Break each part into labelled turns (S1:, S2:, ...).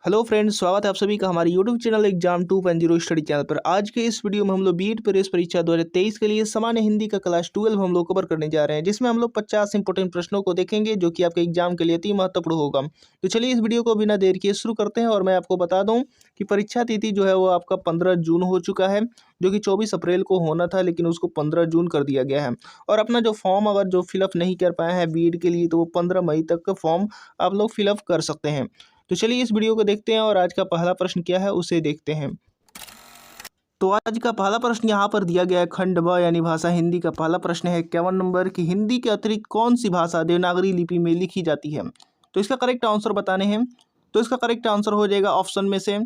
S1: Hello friends, स्वागत है आप सभी का हमारे YouTube channel exam 2.0 study channel पर। आज के इस वीडियो में हम लोग बीएड प्रवेश परीक्षा 2023 के लिए सामान्य हिंदी का क्लास 12 हम लोग कवर करने जा रहे हैं, जिसमें हम लोग 50 इंपोर्टेंट प्रश्नों को देखेंगे जो कि आपके एग्जाम के लिए अति महत्वपूर्ण होगा। तो चलिए इस वीडियो को बिना देर किए शुरू करते हैं। और मैं आपको बता दूँ कि परीक्षा तिथि जो है वो आपका 15 जून हो चुका है, जो कि 24 अप्रैल को होना था, लेकिन उसको 15 जून कर दिया गया है। और अपना जो फॉर्म अगर जो फिलअप नहीं कर पाए हैं बीएड के लिए, तो वो 15 मई तक का फॉर्म आप लोग फिलअप कर सकते हैं। तो चलिए इस वीडियो को देखते हैं और आज का पहला प्रश्न क्या है उसे देखते हैं। तो आज का पहला प्रश्न यहाँ पर दिया गया है खंड ब यानी भाषा हिंदी का पहला प्रश्न है 51 नंबर की, हिंदी के अतिरिक्त कौन सी भाषा देवनागरी लिपि में लिखी जाती है। तो इसका करेक्ट आंसर बताने हैं। तो इसका करेक्ट आंसर हो जाएगा ऑप्शन में से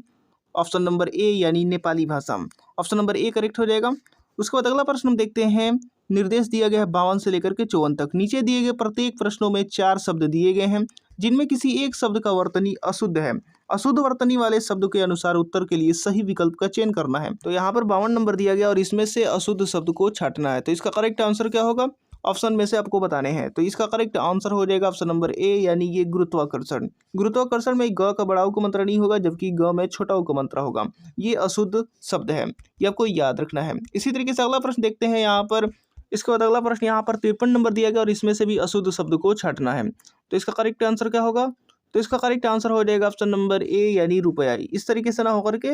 S1: ऑप्शन नंबर ए यानी नेपाली भाषा। ऑप्शन नंबर ए करेक्ट हो जाएगा। उसके बाद अगला प्रश्न हम देखते हैं। निर्देश दिया गया है 52 से लेकर के 54 तक। नीचे दिए गए प्रत्येक प्रश्नों में 4 शब्द दिए गए हैं, जिनमें किसी एक शब्द का वर्तनी अशुद्ध है। अशुद्ध वर्तनी वाले शब्द के अनुसार उत्तर के लिए सही विकल्प का चयन करना है। तो यहाँ पर 52 नंबर दिया गया और इसमें से अशुद्ध शब्द को छांटना है। तो इसका करेक्ट आंसर क्या होगा, ऑप्शन में से आपको बताने हैं। तो इसका करेक्ट आंसर हो जाएगा ऑप्शन नंबर ए यानी ये गुरुत्वाकर्षण। गुरुत्वाकर्षण में ग का बड़ा ऊ का मंत्र नहीं होगा, जबकि ग में छोटा ऊ का मंत्र होगा। ये अशुद्ध शब्द है, ये आपको याद रखना है। इसी तरीके से अगला प्रश्न देखते हैं यहाँ पर। इसके बाद अगला प्रश्न यहाँ पर 53 नंबर दिया गया और इसमें से भी अशुद्ध शब्द को छांटना है। तो इसका करेक्ट आंसर क्या होगा, तो इसका करेक्ट आंसर हो जाएगा ऑप्शन नंबर ए यानी रुपया। इस तरीके से ना होकर के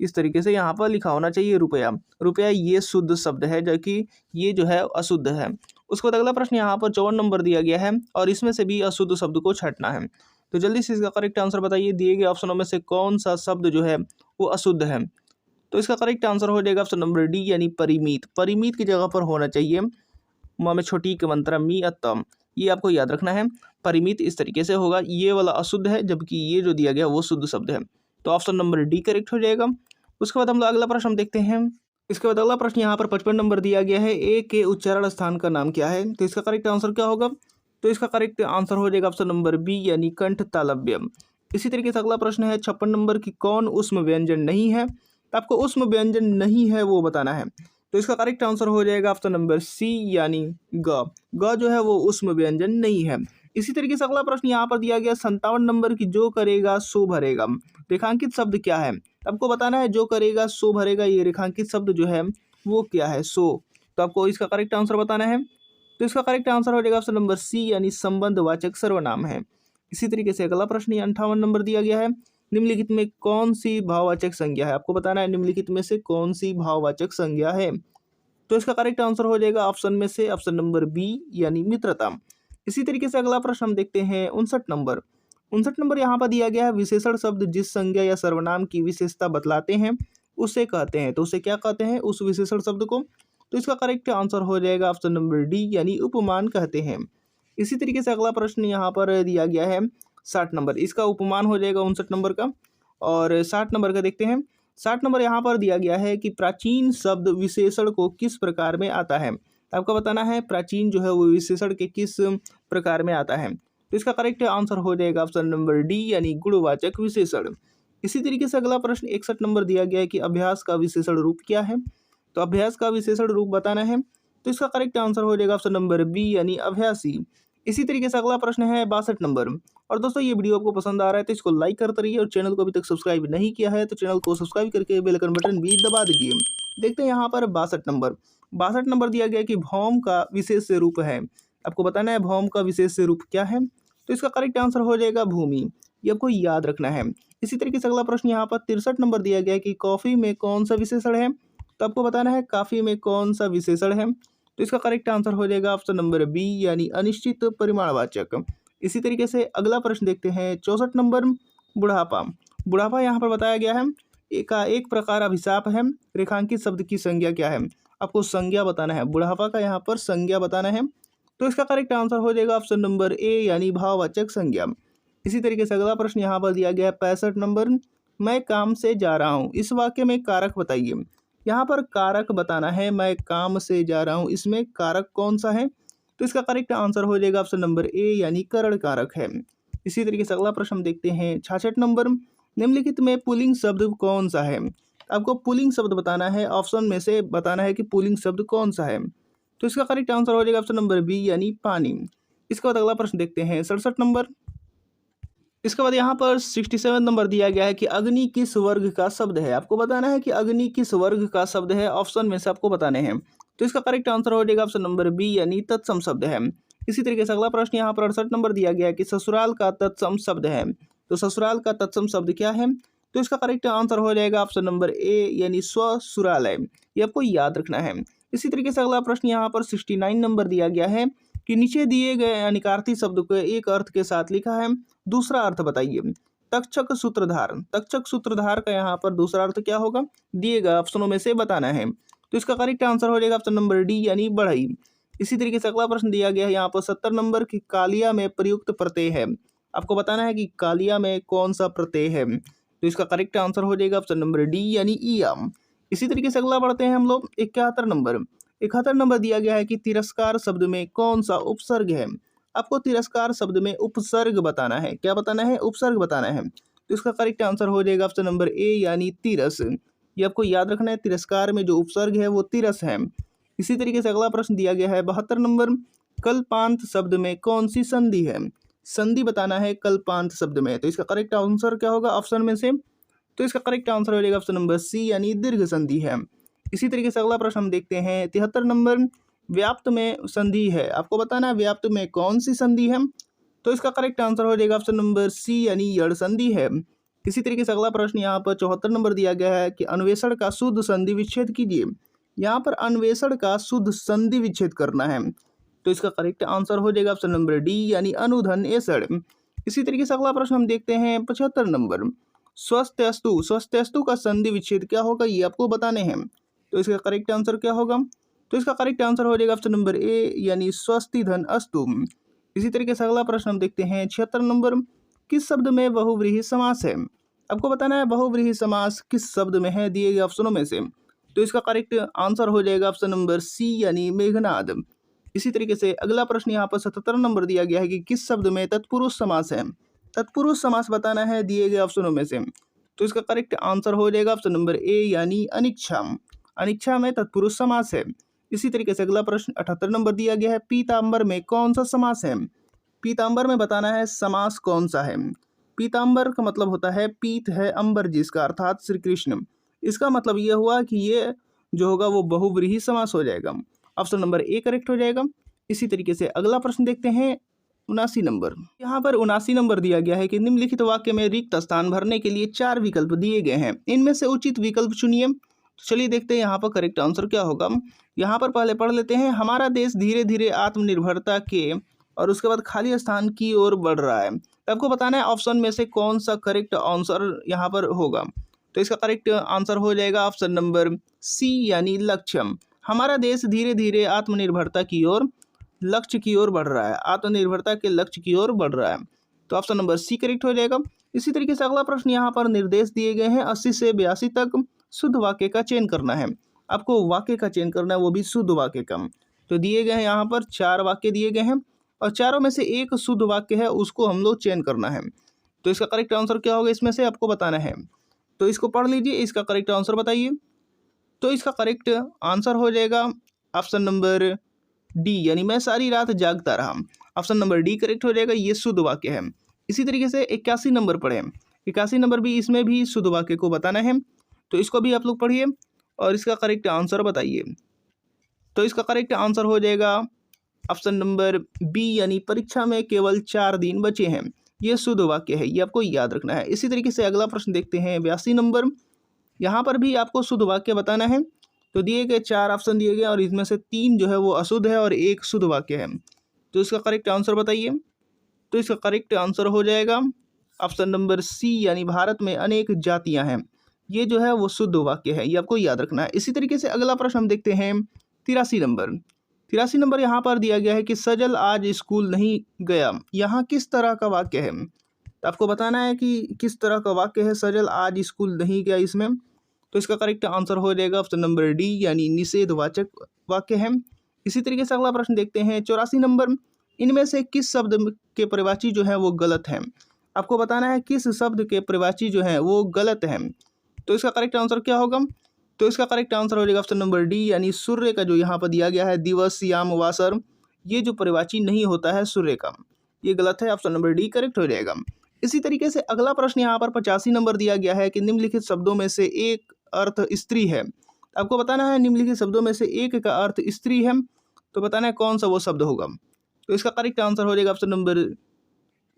S1: इस तरीके से यहाँ पर लिखा होना चाहिए रुपया। रुपया ये शुद्ध शब्द है, जबकि ये जो है अशुद्ध है। उसके बाद अगला प्रश्न यहाँ पर 54 नंबर दिया गया है और इसमें से भी अशुद्ध शब्द को छांटना है। तो जल्दी से इसका करेक्ट आंसर बताइए, दिए गए ऑप्शनों में से कौन सा शब्द जो है वो अशुद्ध है। तो इसका करेक्ट आंसर हो जाएगा ऑप्शन नंबर डी यानी परिमित। परिमित की जगह पर होना चाहिए म में छोटी के मंत्र मी अतम, ये आपको याद रखना है। परिमित इस तरीके से होगा, ये वाला अशुद्ध है, जबकि ये जो दिया गया वो शुद्ध शब्द है। तो ऑप्शन नंबर डी करेक्ट हो जाएगा। उसके बाद हम लोग अगला प्रश्न देखते हैं। इसके बाद अगला प्रश्न यहाँ पर 55 नंबर दिया गया है, ए के उच्चारण स्थान का नाम क्या है। तो इसका करेक्ट आंसर क्या होगा, तो इसका करेक्ट आंसर हो जाएगा ऑप्शन नंबर बी यानी कंठ तालव्य। इसी तरीके से अगला प्रश्न है 56 नंबर की, कौन उष्म व्यंजन नहीं है। तो आपको उष्म व्यंजन नहीं है वो बताना है। तो इसका करेक्ट आंसर हो जाएगा ऑप्शन नंबर सी यानी ग। ग जो है वो उष्म व्यंजन नहीं है। इसी तरीके से अगला प्रश्न यहाँ पर दिया गया 57 नंबर की, जो करेगा सो भरेगा। रेखांकित शब्द क्या है, आपको बताना है। जो करेगा सो भरेगा, ये रेखांकित शब्द जो है वो क्या है, सो। तो आपको इसका करेक्ट आंसर बताना है। तो इसका करेक्ट आंसर हो जाएगा ऑप्शन नंबर सी यानी संबंधवाचक सर्वनाम है। इसी तरीके से अगला प्रश्न 58 नंबर दिया गया है, निम्नलिखित में कौन सी भाववाचक संज्ञा है। आपको बताना है निम्नलिखित में से कौन सी भाववाचक संज्ञा है। तो इसका करेक्ट आंसर हो जाएगा ऑप्शन में से ऑप्शन नंबर बी यानी मित्रता। इसी तरीके से अगला प्रश्न हम देखते हैं 59 नंबर। 59 नंबर यहाँ पर दिया गया है, विशेषण शब्द जिस संज्ञा या सर्वनाम की विशेषता बतलाते हैं उसे कहते हैं। तो उसे क्या कहते हैं, उस विशेषण शब्द को। तो इसका करेक्ट आंसर हो जाएगा ऑप्शन नंबर डी यानी उपमान कहते हैं। इसी तरीके से अगला प्रश्न यहाँ पर दिया गया है 60 नंबर, इसका उपमान हो जाएगा 59 नंबर का। और 60 नंबर का देखते हैं। 60 नंबर यहाँ पर दिया गया है कि प्राचीन शब्द विशेषण को किस प्रकार में आता है। आपको बताना है प्राचीन जो है वो विशेषण के किस प्रकार में आता है। तो इसका करेक्ट आंसर हो जाएगा ऑप्शन नंबर डी यानी गुणवाचक विशेषण। इसी तरीके से अगला प्रश्न 61 नंबर दिया गया है कि अभ्यास का विशेषण रूप क्या है। तो अभ्यास का विशेषण रूप बताना है। तो इसका करेक्ट आंसर हो जाएगा ऑप्शन नंबर बी यानी अभ्यासी। इसी तरीके से अगला प्रश्न है 62 नंबर। और दोस्तों ये वीडियो आपको पसंद आ रहा है तो इसको लाइक करते रहिए, और चैनल को अभी तक सब्सक्राइब नहीं किया है तो चैनल को सब्सक्राइब करके बेल आइकन बटन भी दबा दीजिए। देखते हैं यहाँ पर 62 नंबर। 62 नंबर दिया गया कि भौम का विशेष रूप है। आपको बताना है भौम का विशेष रूप क्या है। तो इसका करेक्ट आंसर हो जाएगा भूमि, ये आपको याद रखना है। इसी तरीके से अगला प्रश्न यहाँ पर 63 नंबर दिया गया है कि कॉफी में कौन सा विशेषण है। तो आपको बताना है काफी में कौन सा विशेषण है। तो इसका करेक्ट आंसर हो जाएगा ऑप्शन नंबर बी यानी अनिश्चित परिमाणवाचक। इसी तरीके से अगला प्रश्न देखते हैं 64 नंबर, बुढ़ापा। बुढ़ापा यहाँ पर बताया गया है एक प्रकार अभिशाप है। रेखांकित शब्द की संज्ञा क्या है, आपको संज्ञा बताना है। बुढ़ापा का यहाँ पर संज्ञा बताना है। तो इसका करेक्ट आंसर हो जाएगा ऑप्शन नंबर ए यानी भाववाचक संज्ञा। इसी तरीके से अगला प्रश्न यहाँ पर दिया गया है 65 नंबर, मैं काम से जा रहा हूँ, इस वाक्य में कारक बताइए। यहाँ पर कारक बताना है, मैं काम से जा रहा हूँ, इसमें कारक कौन सा है। तो इसका करेक्ट आंसर हो जाएगा ऑप्शन नंबर ए यानी करण कारक है। इसी तरीके से अगला प्रश्न हम देखते हैं 66 नंबर, निम्नलिखित में पुल्लिंग शब्द कौन सा है। आपको पुल्लिंग शब्द बताना है, ऑप्शन में से बताना है कि पुल्लिंग शब्द कौन सा है। तो इसका करेक्ट आंसर हो जाएगा ऑप्शन नंबर बी यानी पानी। इसके बाद अगला प्रश्न देखते हैं 67 नंबर। इसके बाद यहाँ पर 67 नंबर दिया गया है कि अग्नि किस वर्ग का शब्द है। आपको बताना है कि अग्नि किस वर्ग का शब्द है, ऑप्शन में से आपको बताने हैं। तो इसका करेक्ट आंसर हो जाएगा ऑप्शन नंबर बी यानी तत्सम शब्द है। इसी तरीके से अगला प्रश्न यहाँ पर 68 नंबर दिया गया है कि ससुराल का तत्सम शब्द है। तो ससुराल का तत्सम शब्द क्या है? तो इसका करेक्ट आंसर हो जाएगा ऑप्शन नंबर ए यानी स्वसुरालय। ये आपको याद रखना है। इसी तरीके से अगला प्रश्न यहाँ पर 69 नंबर दिया गया है कि नीचे दिए गए अनिकार्थी शब्द को एक अर्थ के साथ लिखा है, दूसरा अर्थ बताइए। तक्षक सूत्रधार, तक्षक सूत्रधार का यहाँ पर दूसरा अर्थ क्या होगा? दिए गए ऑप्शनों में से बताना है। तो इसका करेक्ट आंसर हो जाएगा ऑप्शन नंबर डी यानी बढ़ई। इसी तरीके से अगला प्रश्न दिया गया है यहाँ पर 70 नंबर की कालिया में प्रयुक्त प्रत्यय है। आपको बताना है कि कालिया में कौन सा प्रत्यय है। तो इसका करेक्ट आंसर हो जाएगा ऑप्शन नंबर डी यानी ईया। इसी तरीके से अगला बढ़ते हैं हम लोग 71 नंबर। 71 नंबर दिया गया है कि तिरस्कार शब्द में कौन सा उपसर्ग है। आपको तिरस्कार शब्द में उपसर्ग बताना है। क्या बताना है? उपसर्ग बताना है। तो इसका करेक्ट आंसर हो जाएगा ऑप्शन नंबर ए यानी तिरस। ये आपको याद रखना है, तिरस्कार में जो उपसर्ग है वो तिरस है। इसी तरीके से अगला प्रश्न दिया गया है 72 नंबर। कल्पांत शब्द में कौन सी संधि है? संधि बताना है कल्पांत शब्द में। तो इसका करेक्ट आंसर क्या होगा ऑप्शन में से? तो इसका करेक्ट आंसर हो जाएगा ऑप्शन नंबर सी यानी दीर्घ संधि है। इसी तरीके से अगला प्रश्न हम देखते हैं 73 नंबर। व्याप्त में संधि है। आपको बताना है व्याप्त में कौन सी संधि है। तो इसका करेक्ट आंसर हो जाएगा ऑप्शन नंबर सी यानी यड़ संधि है। इसी तरीके से अगला प्रश्न यहाँ पर 74 नंबर दिया गया है कि अन्वेषण का शुद्ध संधि विच्छेद कीजिए। यहाँ पर अन्वेषण का शुद्ध संधि विच्छेद करना है। तो इसका करेक्ट आंसर हो जाएगा ऑप्शन नंबर डी यानी अनुधन एसड़। इसी तरीके से अगला प्रश्न हम देखते हैं 75 नंबर। स्वस्थ्यस्तु, स्वस्थ्यस्तु का संधि विच्छेद क्या होगा, ये आपको बताने हैं। तो इसका करेक्ट आंसर क्या होगा? तो इसका करेक्ट आंसर हो जाएगा ऑप्शन नंबर ए यानी स्वस्ति धन अस्तु। इसी तरीके से अगला प्रश्न हम देखते हैं 76 नंबर। किस शब्द में बहुव्रीहि समास है? आपको बताना है बहुव्रीहि समास किस शब्द में है, दिए गए ऑप्शनों में से। तो इसका करेक्ट आंसर हो जाएगा ऑप्शन नंबर सी यानी मेघनाद। इसी तरीके से अगला प्रश्न यहाँ पर 77 नंबर दिया गया है कि किस शब्द में तत्पुरुष समास है। तत्पुरुष समास बताना है दिए गए ऑप्शनों में से। तो इसका करेक्ट आंसर हो जाएगा ऑप्शन नंबर ए यानी अनिच्छा। अनिच्छा में तत्पुरुष समास है। इसी तरीके से अगला प्रश्न 78 नंबर दिया गया है पीताम्बर में कौन सा समास है। पीताम्बर में बताना है समास कौन सा है। पीताम्बर का मतलब होता है पीत है अंबर जिसका, अर्थात श्री कृष्ण। इसका मतलब यह हुआ कि ये जो होगा वो बहुव्रीहि समास हो जाएगा। ऑप्शन नंबर ए करेक्ट हो जाएगा। इसी तरीके से अगला प्रश्न देखते हैं 79 नंबर। यहाँ पर 79 नंबर दिया गया है कि निम्नलिखित वाक्य में रिक्त स्थान भरने के लिए 4 विकल्प दिए गए हैं, इनमें से उचित विकल्प चुनिए। तो चलिए देखते हैं यहाँ पर करेक्ट आंसर क्या होगा। यहाँ पर पहले पढ़ लेते हैं, हमारा देश धीरे धीरे आत्मनिर्भरता के, और उसके बाद खाली स्थान की ओर बढ़ रहा है। तो आपको बताना है ऑप्शन में से कौन सा करेक्ट आंसर यहाँ पर होगा। तो इसका करेक्ट आंसर हो जाएगा ऑप्शन नंबर सी यानी लक्ष्य। हमारा देश धीरे धीरे आत्मनिर्भरता की ओर, लक्ष्य की ओर बढ़ रहा है, आत्मनिर्भरता के लक्ष्य की ओर बढ़ रहा है। तो ऑप्शन नंबर सी करेक्ट हो जाएगा। इसी तरीके से अगला प्रश्न यहाँ पर निर्देश दिए गए हैं 80 से 82 तक शुद्ध वाक्य का चयन करना है। आपको वाक्य का चयन करना है, वो भी शुद्ध वाक्य का। तो दिए गए हैं यहाँ पर 4 वाक्य दिए गए हैं और चारों में से एक शुद्ध वाक्य है, उसको हम लोग चयन करना है। तो इसका करेक्ट आंसर क्या होगा इसमें से आपको बताना है। तो इसको पढ़ लीजिए, इसका करेक्ट आंसर बताइए। तो इसका करेक्ट आंसर हो जाएगा ऑप्शन नंबर डी यानी मैं सारी रात जागता रहा। ऑप्शन नंबर डी करेक्ट हो जाएगा, ये शुद्ध वाक्य है। इसी तरीके से 81 नंबर पढ़े। 81 नंबर भी, इसमें भी शुद्ध वाक्य को बताना है। तो इसको भी आप लोग पढ़िए और इसका करेक्ट आंसर बताइए। तो इसका करेक्ट आंसर हो जाएगा ऑप्शन नंबर बी यानी परीक्षा में केवल 4 दिन बचे हैं। ये शुद्ध वाक्य है, ये आपको याद रखना है। इसी तरीके से अगला प्रश्न देखते हैं 82 नंबर। यहाँ पर भी आपको शुद्ध वाक्य बताना है। तो दिए गए 4 ऑप्शन दिए गए और इसमें से 3 जो है वो अशुद्ध है और 1 शुद्ध वाक्य है। तो इसका करेक्ट आंसर बताइए। तो इसका करेक्ट आंसर हो जाएगा ऑप्शन नंबर सी यानी भारत में अनेक जातियां हैं। ये जो है वो शुद्ध वाक्य है, ये आपको याद रखना है। इसी तरीके से अगला प्रश्न हम देखते हैं 83 नंबर। 83 नंबर यहाँ पर दिया गया है कि सजल आज स्कूल नहीं गया। यहाँ किस तरह का वाक्य है? तो आपको बताना है कि किस तरह का वाक्य है सजल आज स्कूल नहीं गया इसमें। तो इसका करेक्ट आंसर हो जाएगा ऑप्शन नंबर डी यानी निषेधवाचक वाक्य है। इसी तरीके से अगला प्रश्न देखते हैं 84 नंबर। इनमें से किस शब्द के प्रवाची जो है वो गलत है? आपको बताना है किस शब्द के प्रवाची जो है वो गलत है। तो इसका करेक्ट आंसर क्या होगा? तो इसका करेक्ट आंसर हो जाएगा ऑप्शन नंबर डी यानी सूर्य का जो यहाँ पर दिया गया है दिवस याम वासर, ये जो प्रवाची नहीं होता है सूर्य का, ये गलत है। ऑप्शन नंबर डी करेक्ट हो जाएगा। इसी तरीके से अगला प्रश्न यहाँ पर 85 नंबर दिया गया है कि निम्नलिखित शब्दों में से एक अर्थ स्त्री है। आपको बताना है निम्नलिखित शब्दों में से एक का अर्थ स्त्री है, तो बताना है कौन सा वो शब्द होगा। तो इसका करेक्ट आंसर हो जाएगा ऑप्शन नंबर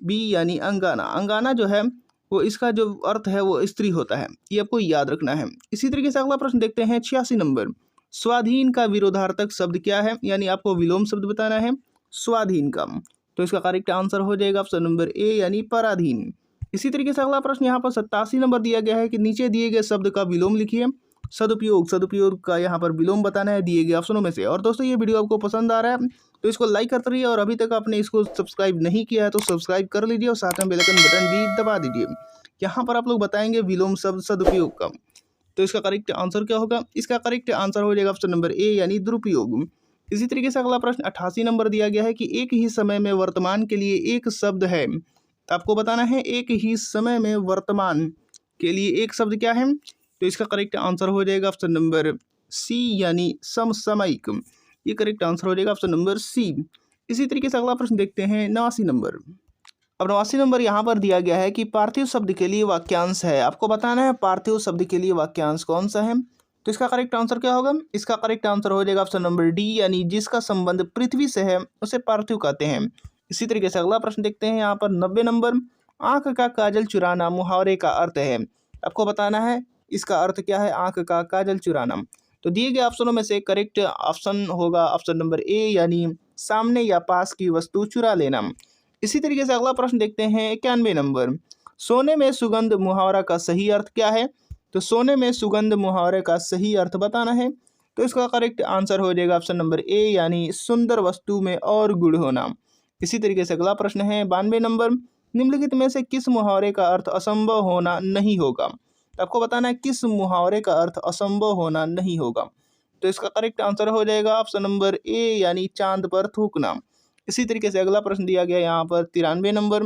S1: बी यानी अंगाना। अंगाना जो है वो इसका जो अर्थ है वो स्त्री होता है, ये आपको याद रखना है। इसी तरीके से अगला प्रश्न देखते हैं 86 नंबर। स्वाधीन का विरोधार्थक शब्द क्या है, यानी आपको विलोम शब्द बताना है स्वाधीन का। तो इसका करेक्ट आंसर हो जाएगा ऑप्शन नंबर ए यानी पराधीन। इसी तरीके से अगला प्रश्न यहाँ पर 87 नंबर दिया गया है कि नीचे दिए गए शब्द का विलोम लिखिए। सदुपयोग, सदुपयोग का यहाँ पर विलोम बताना है दिए गए ऑप्शनों में से। और दोस्तों ये वीडियो आपको पसंद आ रहा है तो इसको लाइक करते रहिए, और अभी तक आपने इसको सब्सक्राइब नहीं किया है तो सब्सक्राइब कर लीजिए और साथ में बेल आइकन बटन भी दबा दीजिए। यहाँ पर आप लोग बताएंगे विलोम शब्द सदुपयोग का। तो इसका करेक्ट आंसर क्या होगा? इसका करेक्ट आंसर हो जाएगा ऑप्शन नंबर ए यानी दुरुपयोग। इसी तरीके से अगला प्रश्न 88 नंबर दिया गया है कि एक ही समय में वर्तमान के लिए एक शब्द है। तो आपको बताना है एक ही समय में वर्तमान के लिए एक शब्द क्या है। तो इसका करेक्ट आंसर हो जाएगा ऑप्शन नंबर सी यानी समसामयिक। ये करेक्ट आंसर हो जाएगा ऑप्शन नंबर सी। इसी तरीके से अगला प्रश्न देखते हैं 89 नंबर। अब 89 नंबर यहाँ पर दिया गया है कि पार्थिव शब्द के लिए वाक्यांश है। आपको बताना है पार्थिव शब्द के लिए वाक्यांश कौन सा है। तो इसका करेक्ट आंसर क्या होगा? इसका करेक्ट आंसर हो जाएगा ऑप्शन नंबर डी यानी जिसका संबंध पृथ्वी से है उसे पार्थिव कहते हैं। इसी तरीके से अगला प्रश्न देखते हैं यहाँ पर 90 नंबर। आंख का काजल चुराना मुहावरे का अर्थ है। आपको बताना है इसका अर्थ क्या है, आंख का काजल चुराना। तो दिए गए ऑप्शनों में से करेक्ट ऑप्शन होगा ऑप्शन नंबर ए यानी सामने या पास की वस्तु चुरा लेना। इसी तरीके से अगला प्रश्न देखते हैं 91 नंबर। सोने में सुगंध मुहावरा का सही अर्थ क्या है। तो सोने में सुगंध मुहावरे का सही अर्थ बताना है। तो इसका करेक्ट आंसर हो जाएगा ऑप्शन नंबर ए यानी सुंदर वस्तु में और गुण होना। इसी तरीके से अगला प्रश्न है 92 नंबर। निम्नलिखित में से किस मुहावरे का अर्थ असंभव होना नहीं होगा। तो आपको बताना है किस मुहावरे का अर्थ असंभव होना नहीं होगा। तो इसका करेक्ट आंसर हो जाएगा ऑप्शन नंबर ए यानी चांद पर थूकना। इसी तरीके से अगला प्रश्न दिया गया यहाँ पर 93 नंबर।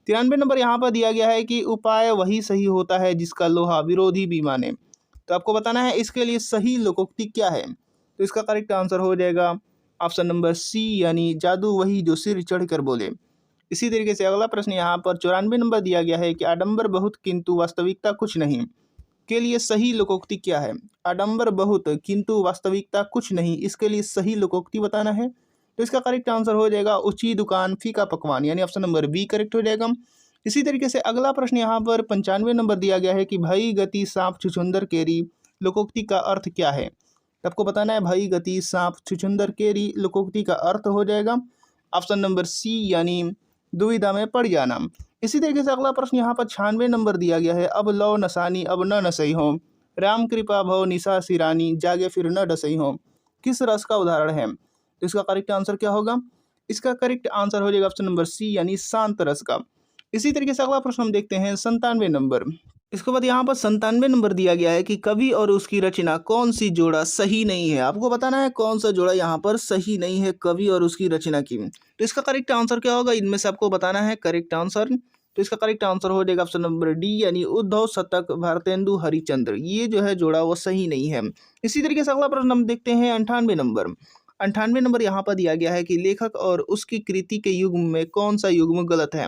S1: 93 नंबर यहाँ पर दिया गया है कि उपाय वही सही होता है जिसका लोहा विरोधी भी माने। तो आपको बताना है इसके लिए सही लोकोक्ति क्या है। तो इसका करेक्ट आंसर हो जाएगा ऑप्शन नंबर सी यानी जादू वही जो सिर चढ़कर बोले। इसी तरीके से अगला प्रश्न यहाँ पर 94 नंबर दिया गया है कि आडंबर बहुत किंतु वास्तविकता कुछ नहीं के लिए सही लोकोक्ति क्या है। आडंबर बहुत किंतु वास्तविकता कुछ नहीं, इसके लिए सही लोकोक्ति बताना है। तो इसका करेक्ट आंसर हो जाएगा ऊंची दुकान फीका पकवान, यानी ऑप्शन नंबर बी करेक्ट हो जाएगा। इसी तरीके से अगला प्रश्न यहाँ पर 95 नंबर दिया गया है कि भई गति सांप छुछुंदर केरी लोकोक्ति का अर्थ क्या है। आपको बताना है भई गति सांप छुछुंदर केरी लोकोक्ति का अर्थ हो जाएगा ऑप्शन नंबर सी यानी दुविधा में पड़ जाना। इसी तरीके से अगला प्रश्न यहाँ पर 96 नंबर दिया गया है अब लो नसानी अब न नसई हो राम कृपा भव निशा सिरानी जागे फिर न डसई हो किस रस का उदाहरण है। तो इसका करेक्ट आंसर क्या होगा? इसका करेक्ट आंसर हो जाएगा ऑप्शन नंबर सी यानी शांत रस का। इसी तरीके से अगला प्रश्न हम देखते हैं 97 नंबर। इसके बाद यहाँ पर 97 नंबर दिया गया है कि कवि और उसकी रचना कौन सी जोड़ा सही नहीं है। आपको बताना है कौन सा जोड़ा यहाँ पर सही नहीं है कवि और उसकी रचना की। तो इसका करेक्ट आंसर क्या होगा? इनमें से आपको बताना है करेक्ट आंसर। तो इसका करेक्ट आंसर हो जाएगा ऑप्शन नंबर डी यानी उद्धव शतक भारतेंदु हरिश्चंद्र। ये जो है जोड़ा वो सही नहीं है। इसी तरीके से अगला प्रश्न हम देखते हैं 98 नंबर। 98 नंबर यहाँ पर दिया गया है कि लेखक और उसकी कृति के युग्म में कौन सा युग्म गलत है।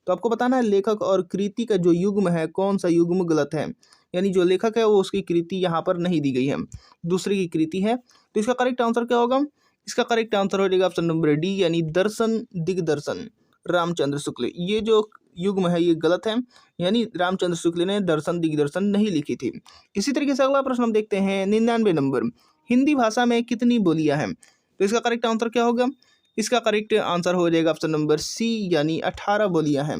S1: तो आपको बताना है लेखक और कृति का जो युग्म है कौन सा युग्म गलत है, यानी जो लेखक है वो उसकी कृति यहाँ पर नहीं दी गई है, दूसरे की कृति है। तो इसका करेक्ट आंसर क्या होगा? इसका करेक्ट आंसर हो जाएगा ऑप्शन नंबर डी यानी दर्शन दिग्दर्शन रामचंद्र शुक्ल। ये जो युग्म है ये गलत है, यानी रामचंद्र शुक्ल ने दर्शन दिग्दर्शन नहीं लिखी थी। इसी तरीके से अगला प्रश्न हम देखते हैं 99 नंबर। हिंदी भाषा में कितनी बोलियां हैं। तो इसका करेक्ट आंसर क्या होगा? इसका करेक्ट आंसर हो जाएगा ऑप्शन नंबर सी यानी 18 बोलियां हैं।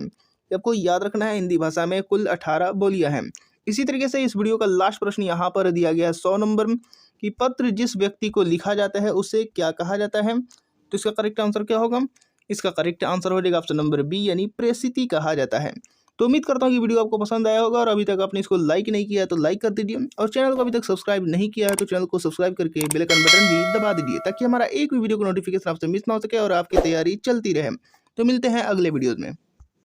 S1: आपको याद रखना है हिंदी भाषा में कुल 18 बोलियां हैं। इसी तरीके से इस वीडियो का लास्ट प्रश्न यहाँ पर दिया गया है 100 नंबर कि पत्र जिस व्यक्ति को लिखा जाता है उसे क्या कहा जाता है। तो इसका करेक्ट आंसर क्या होगा? इसका करेक्ट आंसर हो जाएगा ऑप्शन नंबर बी यानी प्रेषित कहा जाता है। तो उम्मीद करता हूँ कि वीडियो आपको पसंद आया होगा, और अभी तक आपने इसको लाइक नहीं किया है तो लाइक कर दीजिए, और चैनल को अभी तक सब्सक्राइब नहीं किया है तो चैनल को सब्सक्राइब करके बेल आइकन बटन भी दबा दीजिए ताकि हमारा एक भी वीडियो को नोटिफिकेशन आपसे मिस ना हो सके और आपकी तैयारी चलती रहे। तो मिलते हैं अगले वीडियोज़ में।